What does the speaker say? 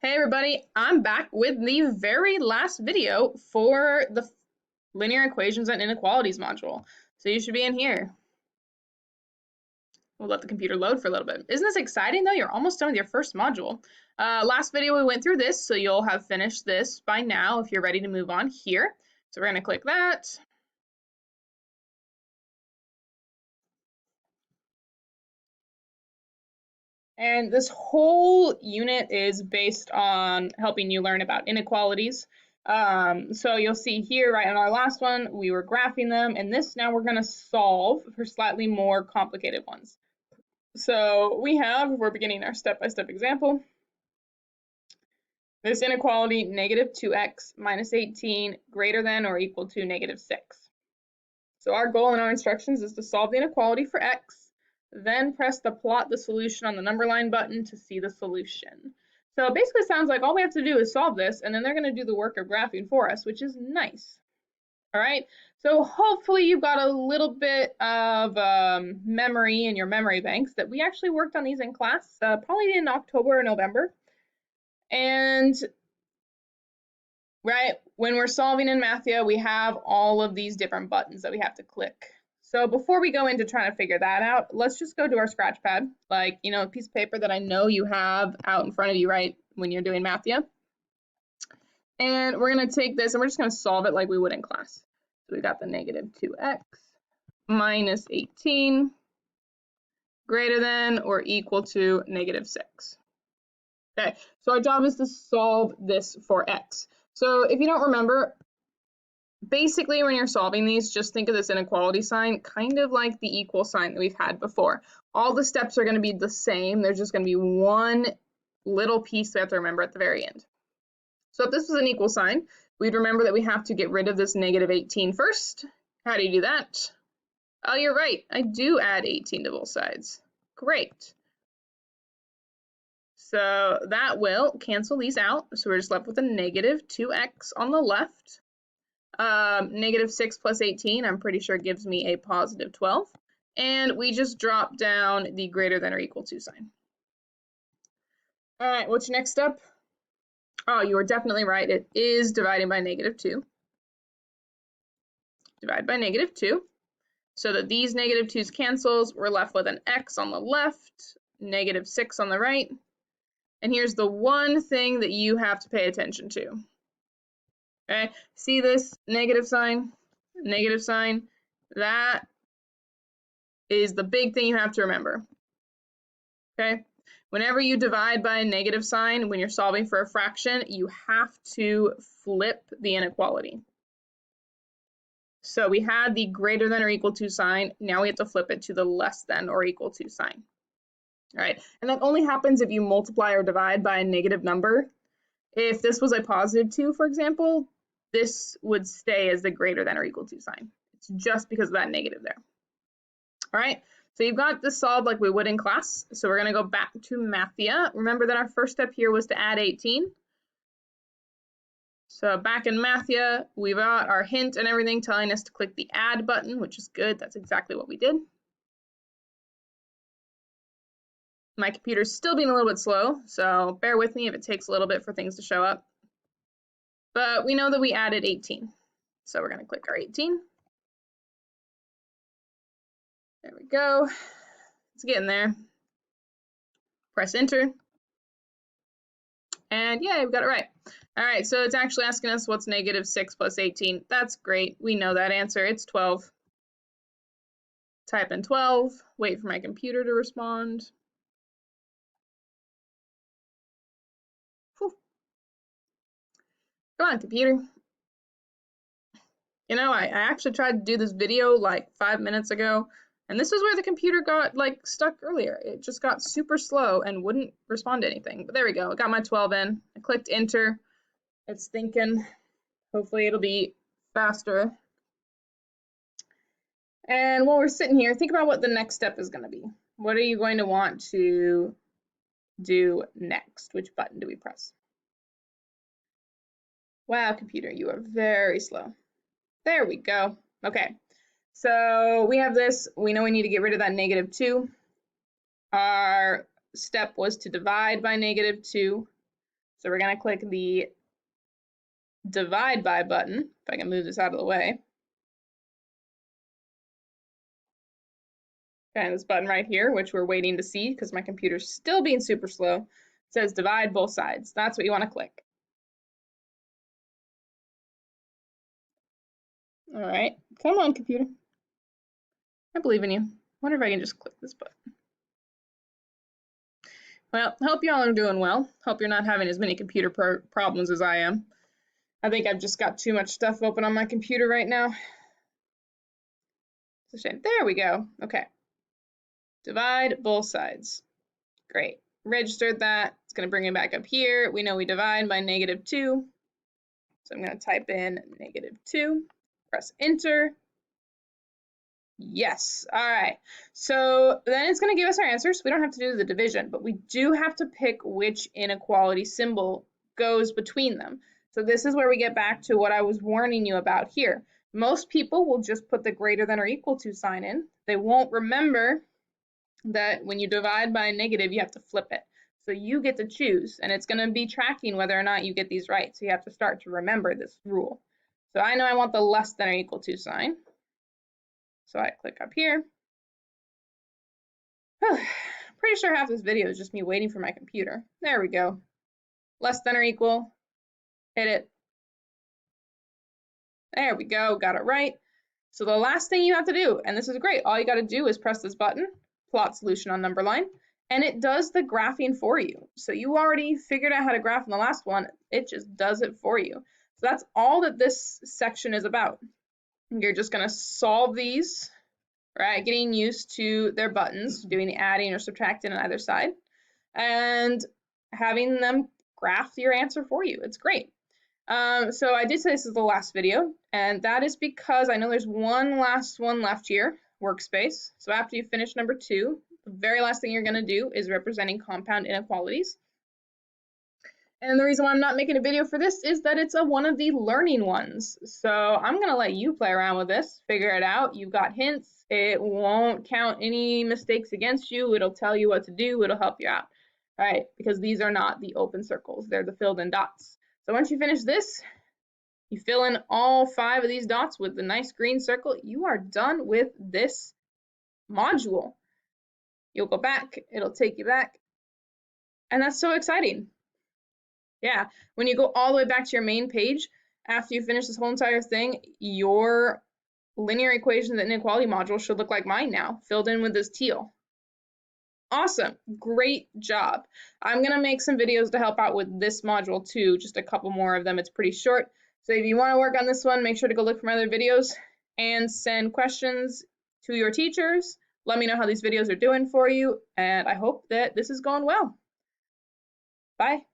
Hey everybody, I'm back with the very last video for the linear equations and inequalities module. So you should be in here. We'll let the computer load for a little bit. Isn't this exciting though? You're almost done with your first module. Last video we went through this, so you'll have finished this by now if you're ready to move on here. So we're gonna click that. And this whole unit is based on helping you learn about inequalities. So you'll see here, right in our last one, we were graphing them, and this now we're going to solve for slightly more complicated ones. So we're beginning our step-by-step example. This inequality, negative 2x minus 18 greater than or equal to negative 6. So our goal in our instructions is to solve the inequality for x, then press the plot the solution on the number line button to see the solution. So it basically sounds like all we have to do is solve this, and then they're going to do the work of graphing for us, which is nice. All right, so hopefully you've got a little bit of memory in your memory banks that we actually worked on these in class, probably in October or November. And right, when we're solving in Mathia, we have all of these different buttons that we have to click. So before we go into trying to figure that out, let's just go to our scratch pad, like, a piece of paper that I know you have out in front of you, right, when you're doing Mathia. And we're going to take this and we're just going to solve it like we would in class. So we got the negative 2x minus 18 greater than or equal to negative 6. Okay, so our job is to solve this for x. So if you don't remember, basically, when you're solving these, just think of this inequality sign kind of like the equal sign that we've had before. All the steps are going to be the same. There's just going to be one little piece we have to remember at the very end. So if this was an equal sign, we'd remember that we have to get rid of this negative 18 first. How do you do that? Oh, you're right. I do add 18 to both sides. Great. So that will cancel these out. So we're just left with a negative 2x on the left. Negative 6 plus 18, I'm pretty sure gives me a positive 12. And we just drop down the greater than or equal to sign. All right, what's your next step? Oh, you are definitely right. It is dividing by negative 2. Divide by negative 2. So that these negative 2's cancels, we're left with an x on the left, negative 6 on the right. And here's the one thing that you have to pay attention to. Okay, see this negative sign? Negative sign? That is the big thing you have to remember. Okay, whenever you divide by a negative sign, when you're solving for a fraction, you have to flip the inequality. So we had the greater than or equal to sign. Now we have to flip it to the less than or equal to sign. All right, and that only happens if you multiply or divide by a negative number. If this was a positive 2, for example, this would stay as the greater than or equal to sign. It's just because of that negative there. All right, so you've got this solved like we would in class. So we're going to go back to Mathia. Remember that our first step here was to add 18. So back in Mathia, we've got our hint and everything telling us to click the add button, which is good. That's exactly what we did. My computer's still being a little bit slow, so bear with me if it takes a little bit for things to show up. But we know that we added 18. So we're going to click our 18. There we go. It's getting there. Press enter. And yeah, we've got it right. All right, so it's actually asking us what's negative 6 plus 18. That's great. We know that answer. It's 12. Type in 12. Wait for my computer to respond. Whew. Come on, computer. I actually tried to do this video like 5 minutes ago, and this is where the computer got like stuck earlier. It just got super slow and wouldn't respond to anything. But there we go. I got my 12 in. I clicked enter. It's thinking. Hopefully it'll be faster. And while we're sitting here, think about what the next step is going to be. What are you going to want to do next? Which button do we press? Wow, computer, you are very slow. There we go. Okay, so we have this. We know we need to get rid of that negative 2. Our step was to divide by negative 2. So we're going to click the divide by button, if I can move this out of the way. And this button right here, which we're waiting to see because my computer's still being super slow, it says divide both sides. That's what you want to click. All right, come on, computer. I believe in you. Wonder if I can just click this button. Well, hope you all are doing well. Hope you're not having as many computer problems as I am. I think I've just got too much stuff open on my computer right now. It's a shame. There we go. Okay. Divide both sides. Great. Registered that. It's going to bring it back up here. We know we divide by -2. So I'm going to type in -2. Press enter. Yes. All right. So then it's going to give us our answers. We don't have to do the division, but we do have to pick which inequality symbol goes between them. So this is where we get back to what I was warning you about here. Most people will just put the greater than or equal to sign in. They won't remember that when you divide by a negative, you have to flip it. So you get to choose, and it's going to be tracking whether or not you get these right. So you have to start to remember this rule. So I know I want the less than or equal to sign. So I click up here. Pretty sure half this video is just me waiting for my computer. There we go. Less than or equal. Hit it. There we go. Got it right. So the last thing you have to do, and this is great, all you got to do is press this button, plot solution on number line, and it does the graphing for you. So you already figured out how to graph in the last one. It just does it for you. So that's all that this section is about. You're just going to solve these, right? Getting used to their buttons, doing the adding or subtracting on either side, and having them graph your answer for you. It's great. So I did say this is the last video, and that is because I know there's one last one left here, workspace. So after you finish number 2, the very last thing you're going to do is representing compound inequalities. And the reason why I'm not making a video for this is that it's one of the learning ones. So I'm going to let you play around with this, figure it out. You've got hints. It won't count any mistakes against you. It'll tell you what to do. It'll help you out. All right, because these are not the open circles. They're the filled in dots. So once you finish this, you fill in all 5 of these dots with the nice green circle. You are done with this module. You'll go back. It'll take you back. And that's so exciting. Yeah, when you go all the way back to your main page, after you finish this whole entire thing, your linear equations and inequality module should look like mine now, filled in with this teal. Awesome, great job. I'm gonna make some videos to help out with this module too, just a couple more of them. It's pretty short. So if you wanna work on this one, make sure to go look for my other videos and send questions to your teachers. Let me know how these videos are doing for you, and I hope that this is going well. Bye.